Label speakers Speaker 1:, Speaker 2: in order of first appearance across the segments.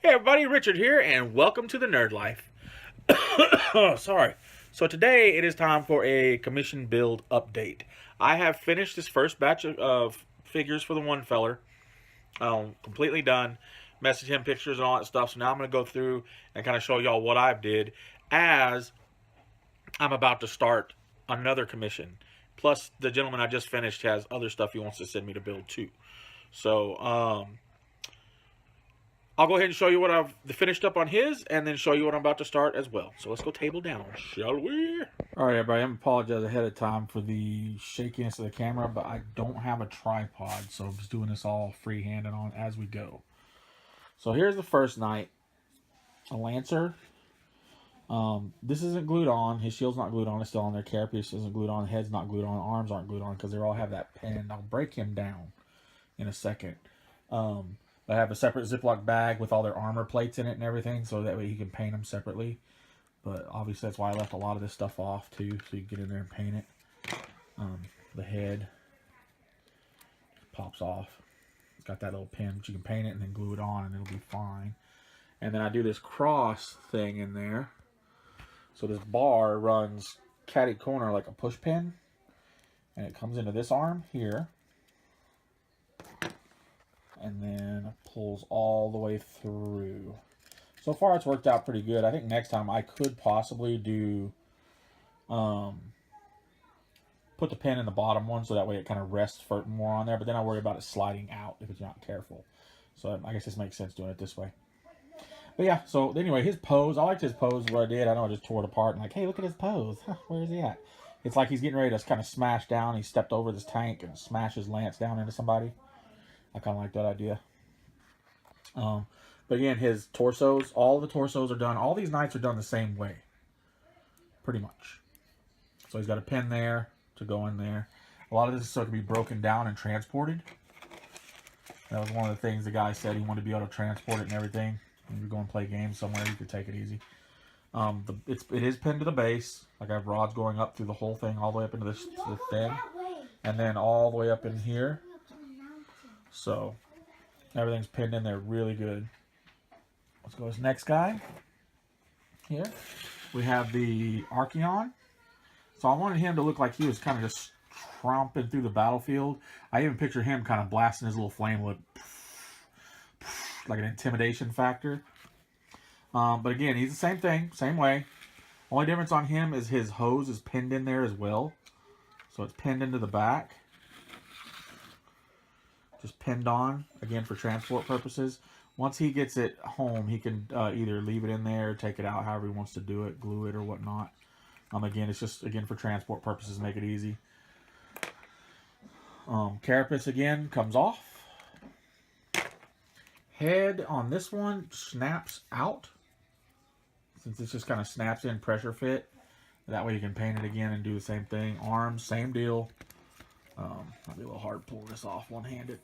Speaker 1: Hey everybody, Richard here, and welcome to the Nerd Life. Oh, sorry. So today it is time for a commission build update. I have finished this first batch of figures for the one feller. Completely done. Messaged him pictures and all that stuff. So now I'm going to go through and kind of show y'all what I've did as I'm about to start another commission. Plus, the gentleman I just finished has other stuff he wants to send me to build too. So, I'll go ahead and show you what I've finished up on his, and then show you what I'm about to start as well. So let's go table down, shall we? All right, everybody. I'm apologize ahead of time for the shakiness of the camera, but I don't have a tripod, so I'm just doing this all freehand and on as we go. So here's the first knight, a Lancer. This isn't glued on. His shield's not glued on. It's still on there. Carapace isn't glued on. Head's not glued on. Arms aren't glued on because they all have that pin. I'll break him down in a second. I have a separate Ziploc bag with all their armor plates in it and everything, so that way you can paint them separately. But obviously that's why I left a lot of this stuff off too, so you can get in there and paint it. The head pops off. It's got that little pin, but you can paint it and then glue it on and it'll be fine. And then I do this cross thing in there. So this bar runs catty corner like a push pin, and it comes into this arm here. And then pulls all the way through. So far it's worked out pretty good. I think next time I could possibly do put the pin in the bottom one so that way it kind of rests for more on there, but then I worry about it sliding out if it's not careful. So I guess this makes sense doing it this way. But yeah, so anyway, his pose, I liked his pose what I did. I know I just tore it apart and like, hey, look at his pose. Huh, where is he at? It's like he's getting ready to kind of smash down. He stepped over this tank and smashed his lance down into somebody. I kind of like that idea. But again, his torsos, all the torsos are done. All these knights are done the same way. Pretty much. So he's got a pin there to go in there. A lot of this is so it can be broken down and transported. That was one of the things the guy said. He wanted to be able to transport it and everything. When you go and play games somewhere, you could take it easy. It is pinned to the base. Like I have rods going up through the whole thing, all the way up into the thing. And then all the way up in here. So everything's pinned in there really good. Let's go to this next guy. Here we have the Archeon. So I wanted him to look like he was kind of just tromping through the battlefield. I even picture him kind of blasting his little flame with like an intimidation factor. But again, he's the same thing, same way. Only difference on him is his hose is pinned in there as well. So it's pinned into the back. Just pinned on, again, for transport purposes. Once he gets it home, he can either leave it in there, take it out, however he wants to do it, glue it or whatnot. Again, it's just, again, for transport purposes, make it easy. Carapace, again, comes off. Head on this one snaps out. Since this just kind of snaps in, pressure fit. That way you can paint it again and do the same thing. Arms, same deal. Might be a little hard to pull this off one-handed.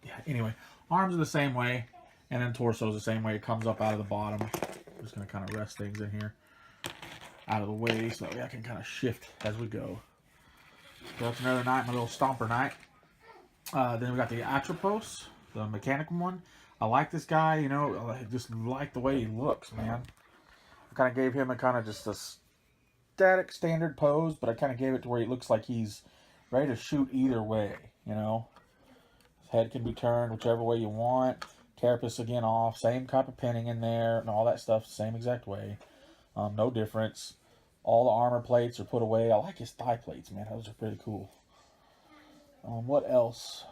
Speaker 1: Yeah, anyway, arms are the same way, and then torso is the same way. It comes up out of the bottom. I'm just going to kind of rest things in here out of the way so that way I can kind of shift as we go. So that's another knight, my little stomper knight. Then we got the Atropos, the mechanical one. I like this guy, you know, I just like the way he looks, man. I kind of gave him a kind of just a static standard pose, but I kind of gave it to where he looks like he's ready to shoot either way, you know. His head can be turned whichever way you want. Carapace again off. Same type of pinning in there and all that stuff. Same exact way. No difference. All the armor plates are put away. I like his thigh plates, man. Those are pretty cool. What else?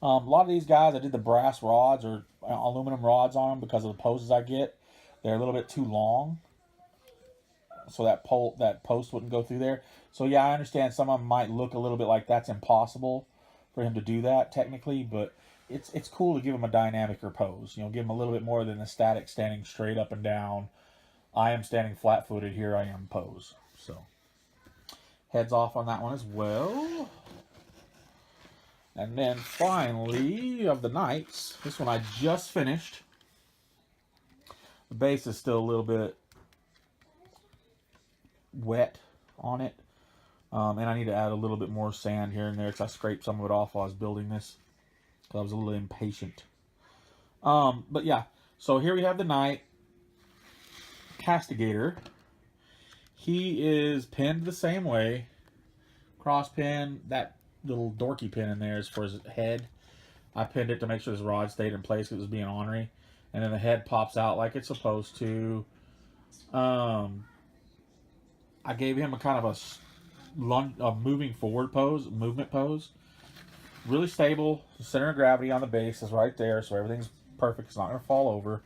Speaker 1: A lot of these guys, I did the brass rods or aluminum rods on them because of the poses I get. They're a little bit too long. So that post wouldn't go through there. So yeah, I understand some of them might look a little bit like that's impossible for him to do that technically, but it's cool to give him a dynamicer pose. You know, give him a little bit more than a static standing straight up and down. I am standing flat-footed, here I am pose. So heads off on that one as well. And then finally of the knights, this one I just finished. The base is still a little bit wet on it, and I need to add a little bit more sand here and there because I scraped some of it off while I was building this because I was a little impatient. But yeah, so here we have the Knight Castigator. He is pinned the same way. Cross pin, that little dorky pin in there is for his head. I pinned it to make sure his rod stayed in place because it was being ornery. And then the head pops out like it's supposed to. I gave him a kind of a moving forward pose, movement pose. Really stable. The center of gravity on the base is right there, so everything's perfect. It's not going to fall over.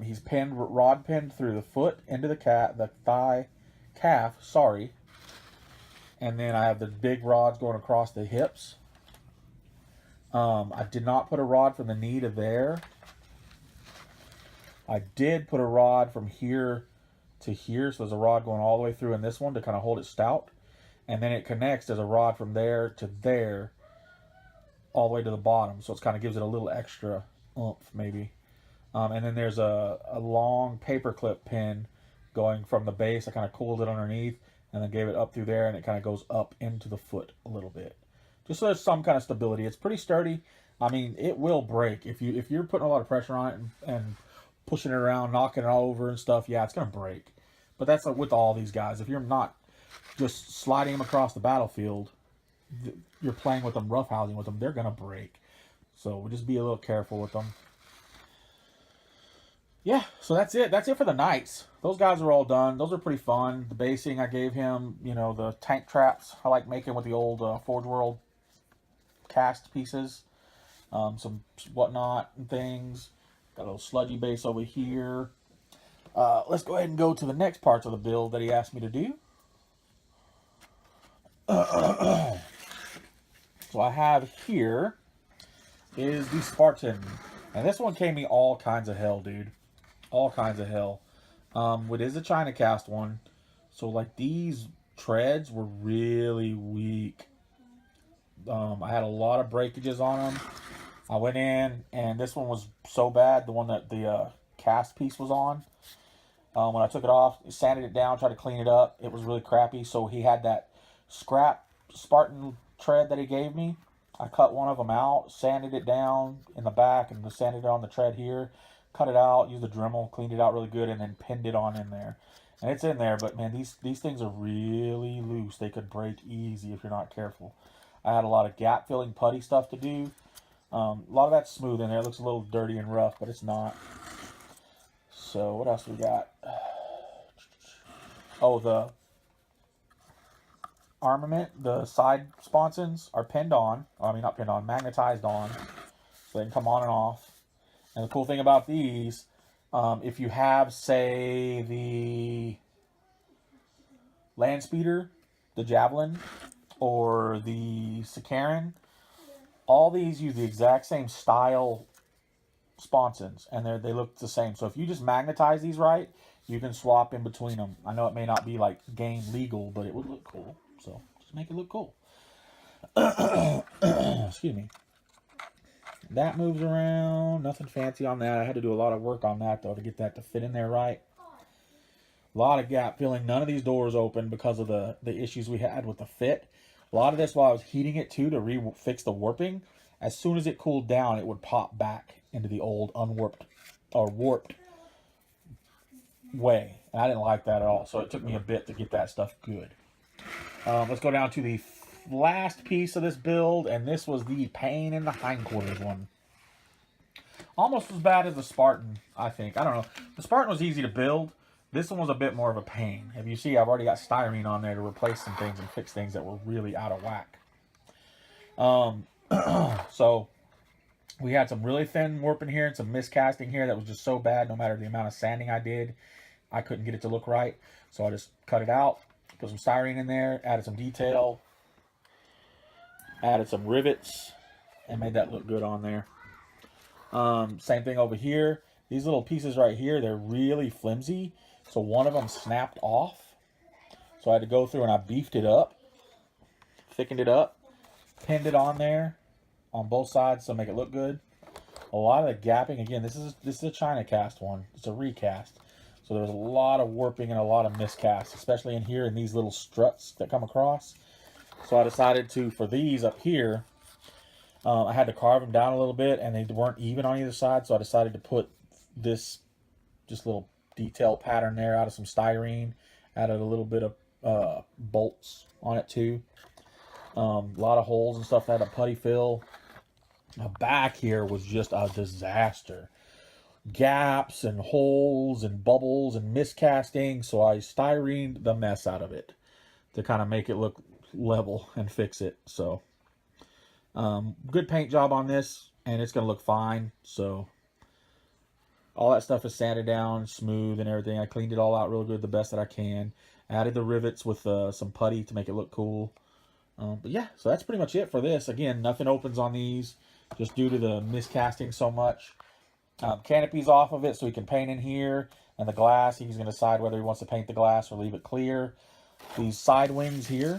Speaker 1: He's rod pinned through the foot into the calf. Sorry. And then I have the big rods going across the hips. I did not put a rod from the knee to there. I did put a rod from here to here, so there's a rod going all the way through in this one to kind of hold it stout. And then it connects, there's a rod from there to there, all the way to the bottom, so it kind of gives it a little extra oomph, maybe. And then there's a long paper clip pin going from the base. I kind of cooled it underneath, and then gave it up through there, and it kind of goes up into the foot a little bit. Just so there's some kind of stability. It's pretty sturdy. I mean, it will break. If you're putting a lot of pressure on it and pushing it around, knocking it all over and stuff, yeah, it's going to break. But that's with all these guys. If you're not just sliding them across the battlefield, you're playing with them, roughhousing with them, they're going to break. So we'll just be a little careful with them. Yeah, so that's it. That's it for the Knights. Those guys are all done. Those are pretty fun. The basing, I gave him, the tank traps I like making with the old Forge World cast pieces. Some whatnot and things. Got a little sludgy base over here. Let's go ahead and go to the next parts of the build that he asked me to do. So I have here is the Spartan. And this one gave me all kinds of hell, dude. All kinds of hell. It is a China cast one. So, like, these treads were really weak. I had a lot of breakages on them. I went in, and this one was so bad, the one that the cast piece was on. When I took it off, sanded it down, tried to clean it up, it was really crappy. So he had that scrap Spartan tread that he gave me. I cut one of them out, sanded it down in the back, and sanded it on the tread here. Cut it out, used the Dremel, cleaned it out really good, and then pinned it on in there. And it's in there, but man, these things are really loose. They could break easy if you're not careful. I had a lot of gap filling putty stuff to do. A lot of that's smooth in there. It looks a little dirty and rough, but it's not. So what else we got? Oh, the armament, the side sponsons are pinned on. I mean, not pinned on, magnetized on. So they can come on and off. And the cool thing about these, if you have, say, the land speeder, the javelin, or the Sikaran, all these use the exact same style sponsons, and they look the same. So if you just magnetize these right, you can swap in between them. I know it may not be like game legal, but it would look cool. So just make it look cool. Excuse me. That moves around. Nothing fancy on that. I had to do a lot of work on that, though, to get that to fit in there right. A lot of gap filling. None of these doors open because of the issues we had with the fit. A lot of this while I was heating it, too, to fix the warping. As soon as it cooled down, it would pop back into the old unwarped or warped way. And I didn't like that at all. So it took me a bit to get that stuff good. Let's go down to the last piece of this build, and this was the pain in the hindquarters one. Almost as bad as the Spartan, I think. I don't know. The Spartan was easy to build. This one was a bit more of a pain. If you see, I've already got styrene on there to replace some things and fix things that were really out of whack. So we had some really thin warping here and some miscasting here that was just so bad. No matter the amount of sanding I did, I couldn't get it to look right. So I just cut it out, put some styrene in there, added some detail, added some rivets, and made that look good on there. Same thing over here. These little pieces right here, they're really flimsy. So one of them snapped off. So I had to go through and I beefed it up, thickened it up, pinned it on there on both sides to make it look good. A lot of the gapping, again, this is a China cast one. It's a recast. So there's a lot of warping and a lot of miscast, especially in here in these little struts that come across. So I decided to, for these up here, I had to carve them down a little bit, and they weren't even on either side, so I decided to put this just little detail pattern there out of some styrene. Added a little bit of bolts on it too. A lot of holes and stuff that had a putty fill. The back here was just a disaster. Gaps and holes and bubbles and miscasting, so I styrened the mess out of it to kind of make it look level and fix it. So good paint job on this, and it's gonna look fine. So all that stuff is sanded down smooth and everything. I cleaned it all out real good, the best that I can. Added the rivets with some putty to make it look cool. But yeah, so that's pretty much it for this. Again, nothing opens on these just due to the miscasting so much. Canopy's off of it, so he can paint in here. And the glass, he's going to decide whether he wants to paint the glass or leave it clear. These side wings here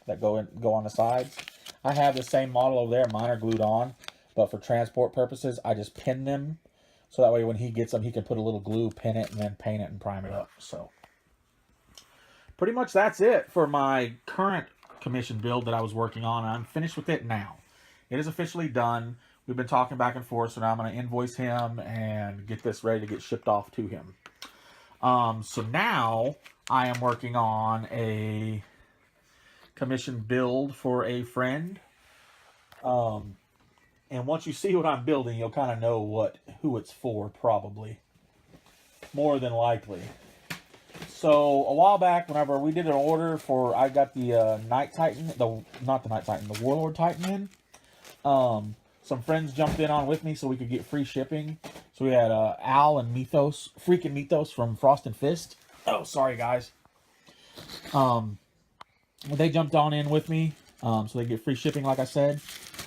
Speaker 1: that go on the sides. I have the same model over there. Mine are glued on. But for transport purposes, I just pin them. So that way when he gets them, he can put a little glue, pin it, and then paint it and prime it up. So pretty much that's it for my current commission build that I was working on. I'm finished with it now. It is officially done. We've been talking back and forth, so now I'm going to invoice him and get this ready to get shipped off to him. So now I am working on a commission build for a friend. And once you see what I'm building, you'll kind of know who it's for, probably. More than likely. So a while back, whenever we did an order for, I got the Night Titan, not the Night Titan, the Warlord Titan in. Some friends jumped in on with me so we could get free shipping. So we had Al and Mythos, freaking Mythos from Frost and Fist. Oh, sorry guys. They jumped on in with me, so they get free shipping, like I said.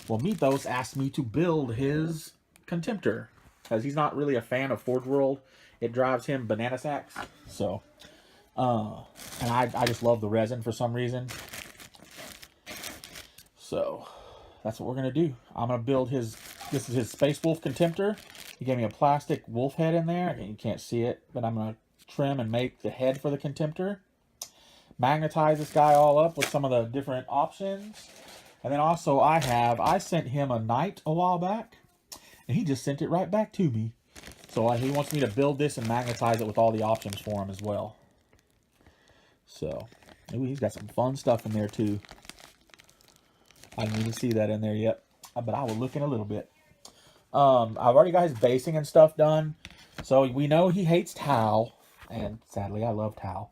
Speaker 1: Well, Mythos asked me to build his Contemptor, because he's not really a fan of Forge World. It drives him banana sacks. So, and I just love the resin for some reason. So that's what we're going to do. I'm going to build this is his Space Wolf Contemptor. He gave me a plastic wolf head in there. You can't see it, but I'm going to trim and make the head for the Contemptor. Magnetize this guy all up with some of the different options. And then also I sent him a Knight a while back, and he just sent it right back to me. So he wants me to build this and magnetize it with all the options for him as well. So, ooh, he's got some fun stuff in there too. I didn't even see that in there yet, but I will look in a little bit. I've already got his basing and stuff done. So we know he hates towel, and sadly I love towel.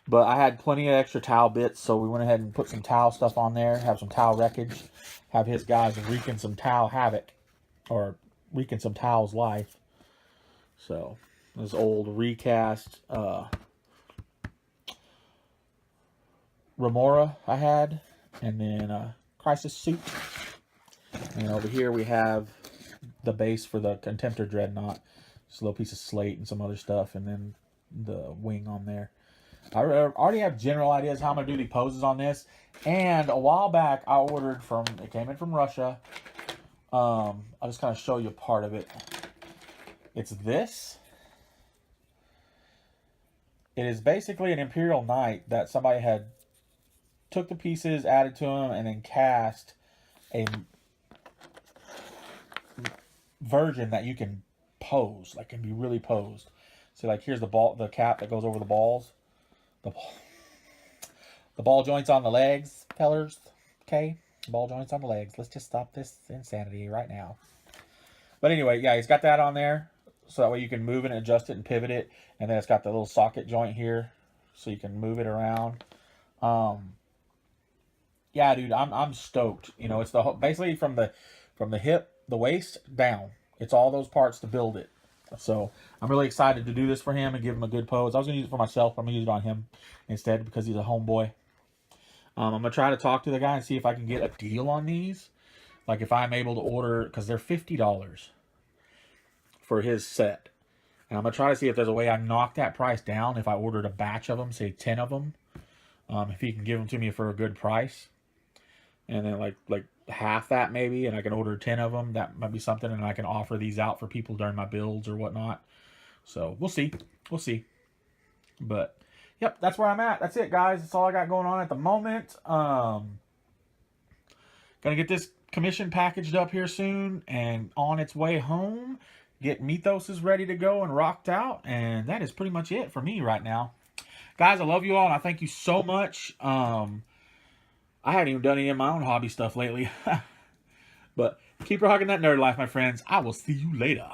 Speaker 1: But I had plenty of extra towel bits, so we went ahead and put some towel stuff on there, have some towel wreckage, have his guys wreaking some towel havoc, or wreaking some towel's life. So, this old recast Remora I had, and then Crisis Suit. And over here we have the base for the Contemptor Dreadnought. Just a little piece of slate and some other stuff, and then the wing on there. I already have general ideas how I'm going to do the poses on this. And a while back, I ordered it came in from Russia. I'll just kind of show you part of it. It's this. It is basically an Imperial Knight that somebody had took the pieces, added to them, and then cast a version that you can pose. Like, can be really posed. So, like, here's the cap that goes over the balls. The ball joints on the legs, fellers. Okay? Ball joints on the legs. Let's just stop this insanity right now. But anyway, yeah, he's got that on there. So that way you can move it and adjust it and pivot it. And then it's got the little socket joint here. So you can move it around. Yeah, dude, I'm stoked. You know, it's basically from the hip, the waist down. It's all those parts to build it. So I'm really excited to do this for him and give him a good pose. I was going to use it for myself, but I'm going to use it on him instead because he's a homeboy. I'm going to try to talk to the guy and see if I can get a deal on these. Like if I'm able to order, because they're $50 for his set. And I'm going to try to see if there's a way I knock that price down if I ordered a batch of them, say 10 of them. If he can give them to me for a good price. And then like half that maybe, and I can order 10 of them. That might be something, and I can offer these out for people during my builds or whatnot. So we'll see. We'll see. But yep, that's where I'm at. That's it, guys. That's all I got going on at the moment. Gonna get this commission packaged up here soon and on its way home. Get Mythos is ready to go and rocked out. And that is pretty much it for me right now. Guys, I love you all, and I thank you so much. I haven't even done any of my own hobby stuff lately. But keep rocking that nerd life, my friends. I will see you later.